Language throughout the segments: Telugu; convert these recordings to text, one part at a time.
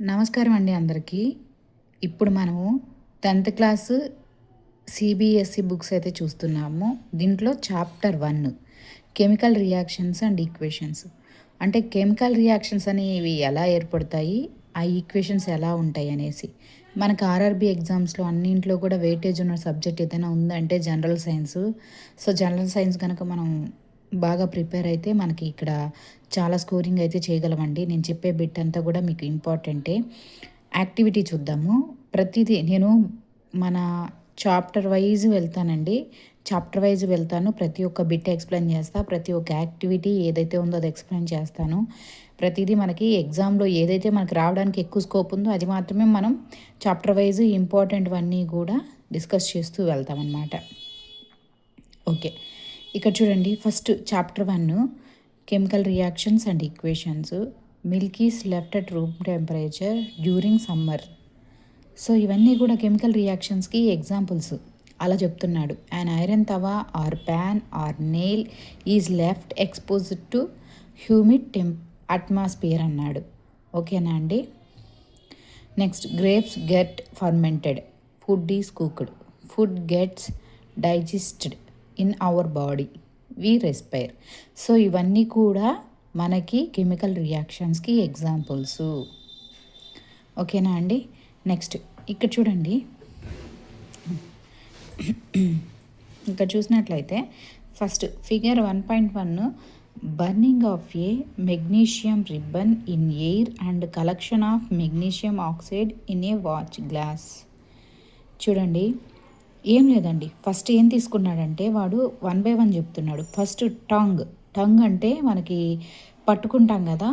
నమస్కారం అండి అందరికీ. ఇప్పుడు మనము 10th క్లాసు సిబిఎస్ఈ బుక్స్ అయితే చూస్తున్నాము. దీంట్లో chapter 1 chemical reactions and equations. అంటే కెమికల్ రియాక్షన్స్ అనేవి ఎలా ఏర్పడతాయి, ఆ ఈక్వేషన్స్ ఎలా ఉంటాయి అనేసి. మనకు ఆర్ఆర్బీ ఎగ్జామ్స్లో అన్నింట్లో కూడా వెయిటేజ్ ఉన్న సబ్జెక్ట్ ఏదైనా ఉందంటే general science. So general science కనుక మనం బాగా ప్రిపేర్ అయితే మనకి ఇక్కడ చాలా స్కోరింగ్ అయితే చేయగలమండి. నేను చెప్పే బిట్ అంతా కూడా మీకు ఇంపార్టెంటే. యాక్టివిటీ చూద్దాము. ప్రతిదీ నేను మన చాప్టర్ వైజ్ వెళ్తానండి. చాప్టర్ వైజ్ వెళ్తాను. ప్రతి ఒక్క బిట్ ఎక్స్ప్లెయిన్ చేస్తా. ప్రతి ఒక్క యాక్టివిటీ ఏదైతే ఉందో అది ఎక్స్ప్లెయిన్ చేస్తాను. ప్రతిదీ మనకి ఎగ్జామ్లో ఏదైతే మనకి రావడానికి ఎక్కువ స్కోప్ ఉందో అది మాత్రమే మనం చాప్టర్ వైజ్ ఇంపార్టెంట్వన్నీ కూడా డిస్కస్ చేస్తూ వెళ్తామన్నమాట. ఓకే, ఇక్కడ చూడండి. First chapter 1 chemical reactions and equations. Milk is left at room temperature during summer. So ఇవన్నీ కూడా కెమికల్ రియాక్షన్స్కి ఎగ్జాంపుల్స్. అలా చెప్తున్నాడు. And iron tawa or pan or nail is left exposed to humid atmosphere అన్నాడు. ఓకేనా అండి. Next, grapes get fermented, food is cooked, food gets digested in our body, we respire. So ఇవన్నీ కూడా మనకి కెమికల్ రియాక్షన్స్కి ఎగ్జాంపుల్స్. ఓకేనా అండి. నెక్స్ట్ ఇక్కడ చూడండి. ఇక్కడ చూసినట్లయితే first figure 1.1 burning of A magnesium ribbon in air and collection of magnesium oxide in a watch glass. చూడండి, ఏం లేదండి. ఫస్ట్ ఏం తీసుకున్నాడంటే వాడు 1 by 1 చెప్తున్నాడు. ఫస్ట్ టంగ్ అంటే మనకి పట్టుకుంటాం కదా,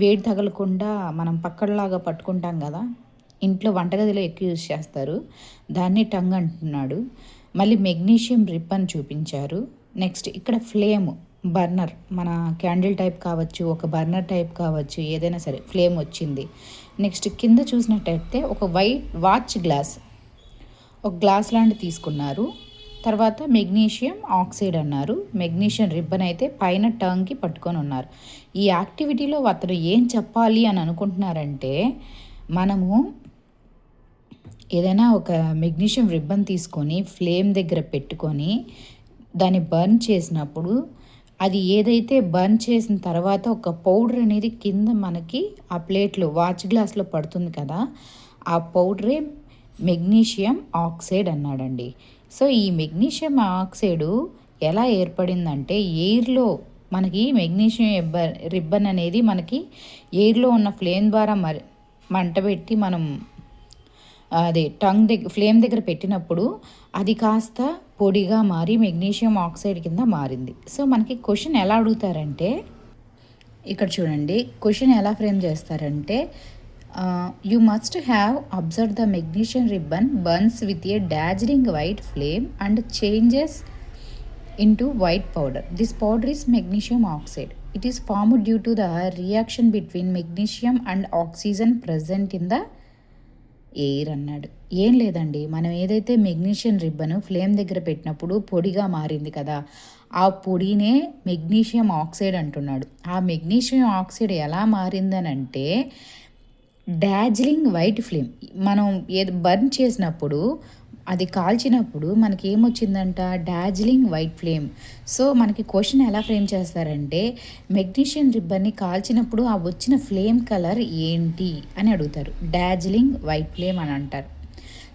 వేడి తగలకుండా మనం పక్కడలాగా పట్టుకుంటాం కదా, ఇంట్లో వంటగదిలో ఎక్కువ యూజ్ చేస్తారు, దాన్ని టంగ్ అంటున్నాడు. మళ్ళీ మెగ్నీషియం రిబ్బన్ చూపించారు. నెక్స్ట్ ఇక్కడ ఫ్లేమ్, బర్నర్, మన క్యాండిల్ టైప్ కావచ్చు, ఒక బర్నర్ టైప్ కావచ్చు, ఏదైనా సరే ఫ్లేమ్ వచ్చింది. నెక్స్ట్ కింద చూసినట్టయితే ఒక వైట్ వాచ్ గ్లాస్, ఒక గ్లాస్ లాంటి తీసుకున్నారు. తర్వాత మెగ్నీషియం ఆక్సైడ్ అన్నారు. మెగ్నీషియం రిబ్బన్ అయితే పైన టంగ్కి పట్టుకొని ఉన్నారు. ఈ యాక్టివిటీలో అతను ఏం చెప్పాలి అని అనుకుంటున్నారంటే, మనము ఏదైనా ఒక మెగ్నీషియం రిబ్బన్ తీసుకొని ఫ్లేమ్ దగ్గర పెట్టుకొని దాన్ని బర్న్ చేసినప్పుడు అది ఏదైతే బర్న్ చేసిన తర్వాత ఒక పౌడర్ అనేది కింద మనకి ఆ ప్లేట్లో వాచ్ గ్లాస్లో పడుతుంది కదా, ఆ పౌడరే మెగ్నీషియం ఆక్సైడ్ అన్నాడండి. సో ఈ మెగ్నీషియం ఆక్సైడు ఎలా ఏర్పడిందంటే, ఎయిర్లో మనకి మెగ్నీషియం రిబ్బన్ అనేది మనకి ఎయిర్లో ఉన్న ఫ్లేమ్ ద్వారా మంటబెట్టి మనం అది ఫ్లేమ్ దగ్గర పెట్టినప్పుడు అది కాస్త పొడిగా మారి మెగ్నీషియం ఆక్సైడ్ కింద మారింది. సో మనకి క్వశ్చన్ ఎలా అడుగుతారంటే, ఇక్కడ చూడండి క్వశ్చన్ ఎలా ఫ్రేమ్ చేస్తారంటే, you must have observed the magnesium ribbon burns with a dazzling white flame and changes into white powder. This powder is magnesium oxide. It is formed due to the reaction between magnesium and oxygen present in the air అన్నాడు. ఏం లేదండి, మనం ఏదైతే మెగ్నీషియం రిబ్బన్ ఫ్లేమ్ దగ్గర పెట్టినప్పుడు పొడిగా మారింది కదా, ఆ పొడినే మెగ్నీషియం ఆక్సైడ్ అంటున్నాడు. ఆ మెగ్నీషియం ఆక్సైడ్ ఎలా మారిందనంటే, డార్జిలింగ్ వైట్ ఫ్లేమ్, మనం ఏది బర్న్ చేసినప్పుడు అది కాల్చినప్పుడు మనకి ఏమొచ్చిందంట, డార్జిలింగ్ వైట్ ఫ్లేమ్. సో మనకి క్వశ్చన్ ఎలా ఫ్రేమ్ చేస్తారంటే, మెగ్నీషియం రిబ్బన్ని కాల్చినప్పుడు ఆ వచ్చిన ఫ్లేమ్ కలర్ ఏంటి అని అడుగుతారు. డార్జిలింగ్ వైట్ ఫ్లేమ్ అని అంటారు.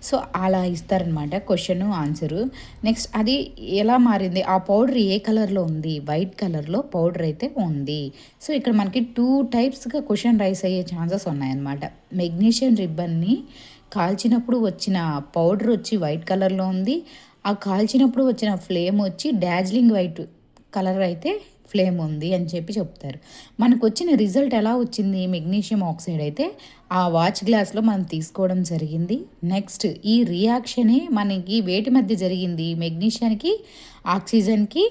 సో అలా ఇస్తారనమాట క్వశ్చన్ ఆన్సరు. నెక్స్ట్ అది ఎలా మారింది, ఆ పౌడర్ ఏ కలర్లో ఉంది, వైట్ కలర్లో పౌడర్ అయితే ఉంది. సో ఇక్కడ మనకి 2 టైప్స్గా క్వశ్చన్ రైస్ అయ్యే ఛాన్సెస్ ఉన్నాయన్నమాట. మెగ్నీషియం రిబ్బన్ని కాల్చినప్పుడు వచ్చిన పౌడర్ వచ్చి వైట్ కలర్లో ఉంది, ఆ కాల్చినప్పుడు వచ్చిన ఫ్లేమ్ వచ్చి డార్జిలింగ్ వైట్ కలర్ అయితే ఫ్లేమ్ ఉంది అని చెప్పి చెప్తారు. మనకు వచ్చిన రిజల్ట్ ఎలా వచ్చింది, మెగ్నీషియం ఆక్సైడ్ అయితే ఆ వాచ్ గ్లాస్లో మనం తీసుకోవడం జరిగింది. నెక్స్ట్ ఈ రియాక్షనే మనకి వేటి మధ్య జరిగింది, మెగ్నీషియానికి ఆక్సిజన్కి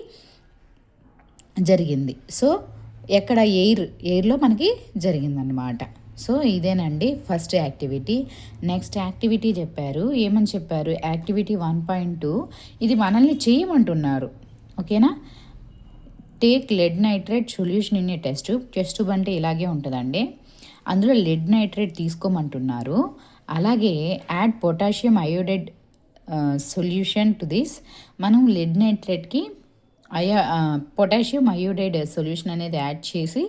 జరిగింది. సో ఎక్కడ, ఎయిర్లో మనకి జరిగిందన్నమాట. సో ఇదేనండి ఫస్ట్ యాక్టివిటీ. నెక్స్ట్ యాక్టివిటీ చెప్పారు. ఏమని చెప్పారు, యాక్టివిటీ 1.2 ఇది మనల్ని చేయమంటున్నారు. ఓకేనా. Take lead nitrate solution in a test tube. Test tube అంటే ఇలాగే ఉంటుందండి. అందులో లెడ్ నైట్రేట్ తీసుకోమంటున్నారు. అలాగే add potassium iodide solution to this. మనం లెడ్ నైట్రేట్కి పొటాషియం అయోడైడ్ సొల్యూషన్ అనేది యాడ్ చేసి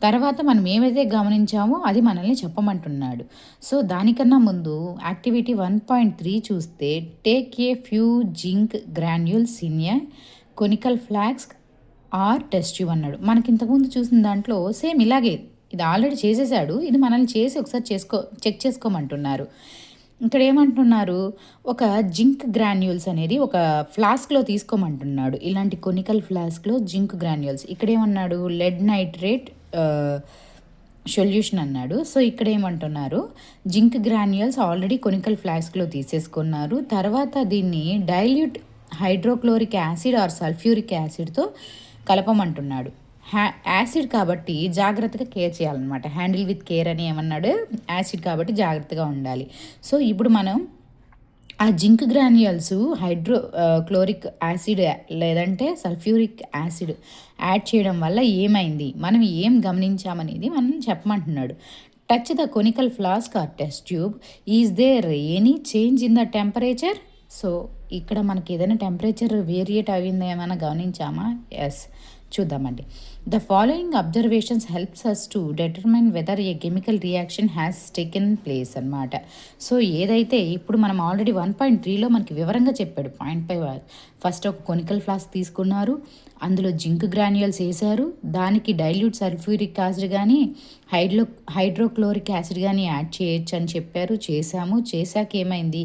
తర్వాత మనం ఏమైతే గమనించామో అది మనల్ని చెప్పమంటున్నాడు. సో దానికన్నా ముందు యాక్టివిటీ 1.3 చూస్తే take a few zinc granules in a conical flask or test tube అన్నాడు. మనకి ఇంతకుముందు చూసిన దాంట్లో సేమ్ ఇలాగే, ఇది ఆల్రెడీ చేసేసాడు, ఇది మనల్ని చేసి ఒకసారి చెక్ చేసుకోమంటున్నారు. ఇక్కడ ఏమంటున్నారు, ఒక జింక్ గ్రాన్యూల్స్ అనేది ఒక ఫ్లాస్క్లో తీసుకోమంటున్నాడు. ఇలాంటి కొనికల్ ఫ్లాస్క్లో జింక్ గ్రాన్యూల్స్. ఇక్కడ ఏమన్నాడు, లెడ్ నైట్రేట్ సొల్యూషన్ అన్నాడు. సో ఇక్కడ ఏమంటున్నారు, జింక్ గ్రాన్యూల్స్ ఆల్రెడీ కొనికల్ ఫ్లాస్క్లో తీసేసుకున్నారు. తర్వాత దీన్ని dilute hydrochloric acid or sulphuric యాసిడ్తో కలపమంటున్నాడు. యాసిడ్ కాబట్టి జాగ్రత్తగా కేర్ చేయాలన్నమాట. హ్యాండిల్ విత్ కేర్ అని ఏమన్నాడు, యాసిడ్ కాబట్టి జాగ్రత్తగా ఉండాలి. సో ఇప్పుడు మనం ఆ జింక్ గ్రాన్యూల్స్ క్లోరిక్ యాసిడ్ లేదంటే సల్ఫ్యూరిక్ యాసిడ్ యాడ్ చేయడం వల్ల ఏమైంది, మనం ఏం గమనించామనేది మనం చెప్పమంటున్నాడు. Touch the conical flask or test tube. Is there any change in the temperature? So ఇక్కడ మనకి ఏదైనా టెంపరేచర్ వేరియేట్ అయిందో ఏమైనా గమనించామా? ఎస్, చూద్దామండి. The following observations helps us to determine whether a chemical reaction has taken place అనమాట. సో ఏదైతే ఇప్పుడు మనం ఆల్రెడీ 1.3లో మనకి వివరంగా చెప్పాడు పాయింట్ పై. ఫస్ట్ ఒక కొనికల్ ఫ్లాస్క్ తీసుకున్నారు, అందులో జింక్ గ్రాన్యూల్స్ వేశారు, దానికి డైల్యూట్ సల్ఫ్యూరిక్ యాసిడ్ కానీ హైడ్రోక్లోరిక్ యాసిడ్ కానీ యాడ్ చేయొచ్చు అని చెప్పారు. చేశాక ఏమైంది,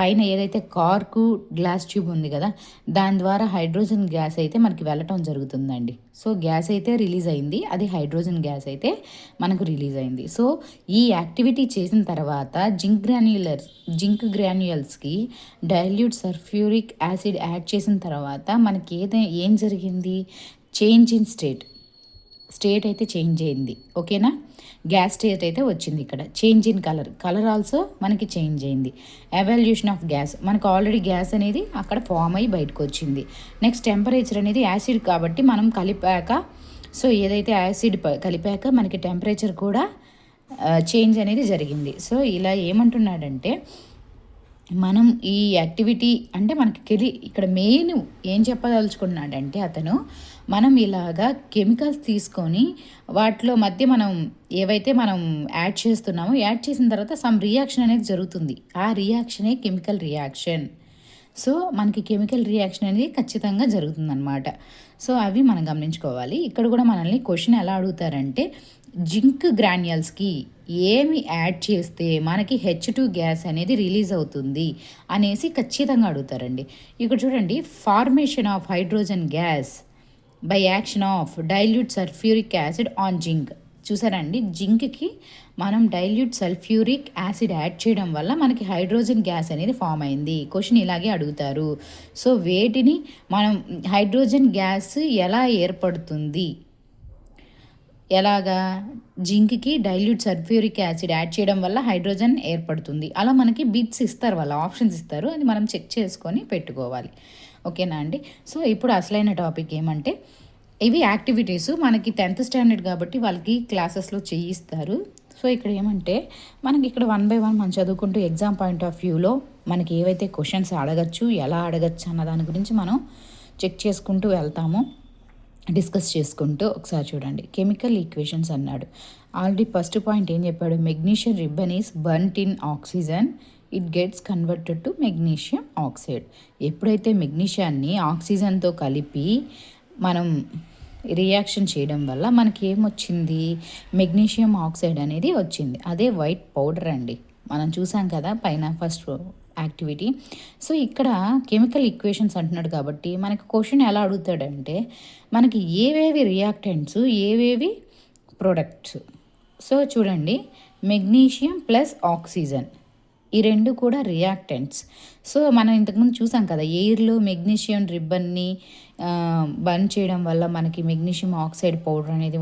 పైన ఏదైతే కార్కు గ్లాస్ ట్యూబ్ ఉంది కదా, దాని ద్వారా హైడ్రోజన్ గ్యాస్ అయితే మనకి వెళ్ళటం జరుగుతుందండి. సో గ్యాస్ అయితే రిలీజ్ అయింది, అది హైడ్రోజన్ గ్యాస్ అయితే మనకు రిలీజ్ అయింది. సో ఈ యాక్టివిటీ చేసిన తర్వాత జింక్ గ్రాన్యూల్స్కి డైల్యూట్ సల్ఫ్యూరిక్ యాసిడ్ యాడ్ చేసిన తర్వాత మనకి ఏం జరిగింది, చేంజ్ ఇన్ స్టేట్ అయితే చేంజ్ అయింది. ఓకేనా, గ్యాస్ స్టేట్ అయితే వచ్చింది. ఇక్కడ చేంజ్ ఇన్ కలర్ ఆల్సో మనకి చేంజ్ అయింది. ఎవాల్యూషన్ ఆఫ్ గ్యాస్, మనకు ఆల్రెడీ గ్యాస్ అనేది అక్కడ ఫామ్ అయ్యి బయటకు వచ్చింది. నెక్స్ట్ టెంపరేచర్ అనేది యాసిడ్ కాబట్టి మనం కలిపాక, సో ఏదైతే యాసిడ్ కలిపాక మనకి టెంపరేచర్ కూడా చేంజ్ అనేది జరిగింది. సో ఇలా ఏమంటున్నాడంటే, మనం ఈ యాక్టివిటీ అంటే మనకి ఇక్కడ మెయిన్ ఏం చెప్పదలుచుకున్నాడంటే అతను, మనం ఇలాగా కెమికల్స్ తీసుకొని వాటిలో మధ్య మనం ఏవైతే మనం యాడ్ చేస్తున్నామో, యాడ్ చేసిన తర్వాత సమ్ రియాక్షన్ అనేది జరుగుతుంది. ఆ రియాక్షనే కెమికల్ రియాక్షన్. సో మనకి కెమికల్ రియాక్షన్ అనేది ఖచ్చితంగా జరుగుతుందన్నమాట. సో అవి మనం గమనించుకోవాలి. ఇక్కడ కూడా మనల్ని క్వశ్చన్ ఎలా అడుగుతారంటే, జింక్ గ్రాన్యూల్స్కి ఏమి యాడ్ చేస్తే మనకి H2 గ్యాస్ అనేది రిలీజ్ అవుతుంది అనేసి ఖచ్చితంగా అడుగుతారండి. ఇక్కడ చూడండి, formation of hydrogen gas by action of dilute sulphuric acid on zinc. చూసారండి, జింక్కి మనం డైల్యూట్ సల్ఫ్యూరిక్ యాసిడ్ యాడ్ చేయడం వల్ల మనకి హైడ్రోజన్ గ్యాస్ అనేది ఫామ్ అయింది. క్వశ్చన్ ఇలాగే అడుగుతారు. సో వేటిని మనం హైడ్రోజన్ గ్యాస్ ఎలా ఏర్పడుతుంది, ఎలాగా, జింక్కి డైల్యూట్ సల్ఫ్యూరిక్ యాసిడ్ యాడ్ చేయడం వల్ల హైడ్రోజన్ ఏర్పడుతుంది. అలా మనకి బిట్స్ ఇస్తారు, వాళ్ళ ఆప్షన్స్ ఇస్తారు, అది మనం చెక్ చేసుకొని పెట్టుకోవాలి. ఓకేనా అండి. సో ఇప్పుడు అసలైన టాపిక్ ఏమంటే, ఇవి యాక్టివిటీస్ మనకి 10th స్టాండర్డ్ కాబట్టి వాళ్ళకి క్లాసెస్లో చేయిస్తారు. సో ఇక్కడ ఏమంటే, మనకి ఇక్కడ 1 by 1 మనం చదువుకుంటూ ఎగ్జామ్ పాయింట్ ఆఫ్ వ్యూలో మనకి ఏవైతే క్వశ్చన్స్ అడగచ్చు, ఎలా అడగచ్చు అన్న దాని గురించి మనం చెక్ చేసుకుంటూ వెళ్తాము, డిస్కస్ చేసుకుంటూ. ఒకసారి చూడండి, కెమికల్ ఈక్వేషన్స్ అన్నాడు. ఆల్రెడీ ఫస్ట్ పాయింట్ ఏం చెప్పాడు, magnesium ribbon is burnt in oxygen, it gets converted to magnesium oxide. ఎప్పుడైతే మెగ్నీషియాన్ని ఆక్సిజన్తో కలిపి మనం రియాక్షన్ చేయడం వల్ల మనకి ఏమొచ్చింది, మెగ్నీషియం ఆక్సైడ్ అనేది వచ్చింది. అదే వైట్ పౌడర్ అండి, మనం చూసాం కదా పైన ఫస్ట్ యాక్టివిటీ. సో ఇక్కడ కెమికల్ ఈక్వేషన్స్ అంటున్నాడు కాబట్టి మనకి క్వశ్చన్ ఎలా అడుగుతాడంటే, మనకి ఏవేవి రియాక్టెంట్స్, ఏవేవి ప్రొడక్ట్స్. సో చూడండి, మెగ్నీషియం ప్లస్ ఆక్సిజన్, ఈ రెండు కూడా రియాక్టెంట్స్. సో మనం ఇంతకుముందు చూసాం కదా, ఎయిర్లో మెగ్నీషియం రిబ్బన్ని బర్న్ చేయడం వల్ల మనకి మెగ్నీషియం ఆక్సైడ్ పౌడర్ అనేది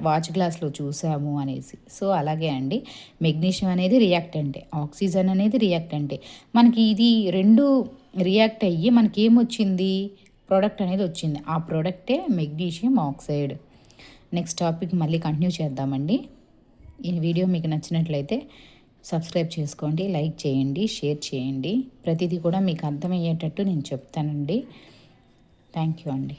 వాచ్ గ్లాస్లో చూసాము అనేసి. సో అలాగే అండి, మెగ్నీషియం అనేది రియాక్టెంటే, ఆక్సిజన్ అనేది రియాక్టెంటే. మనకి ఇది రెండు రియాక్ట్ అయ్యి మనకి ఏమొచ్చింది, ప్రోడక్ట్ అనేది వచ్చింది. ఆ ప్రోడక్టే మెగ్నీషియం ఆక్సైడ్. నెక్స్ట్ టాపిక్ మళ్ళీ కంటిన్యూ చేద్దామండి. ఈ వీడియో మీకు నచ్చినట్లయితే సబ్స్క్రైబ్ చేసుకోండి, లైక్ చేయండి, షేర్ చేయండి. ప్రతిదీ కూడా మీకు అర్థమయ్యేటట్టు నేను చెప్తానండి. థ్యాంక్ యూ అండి.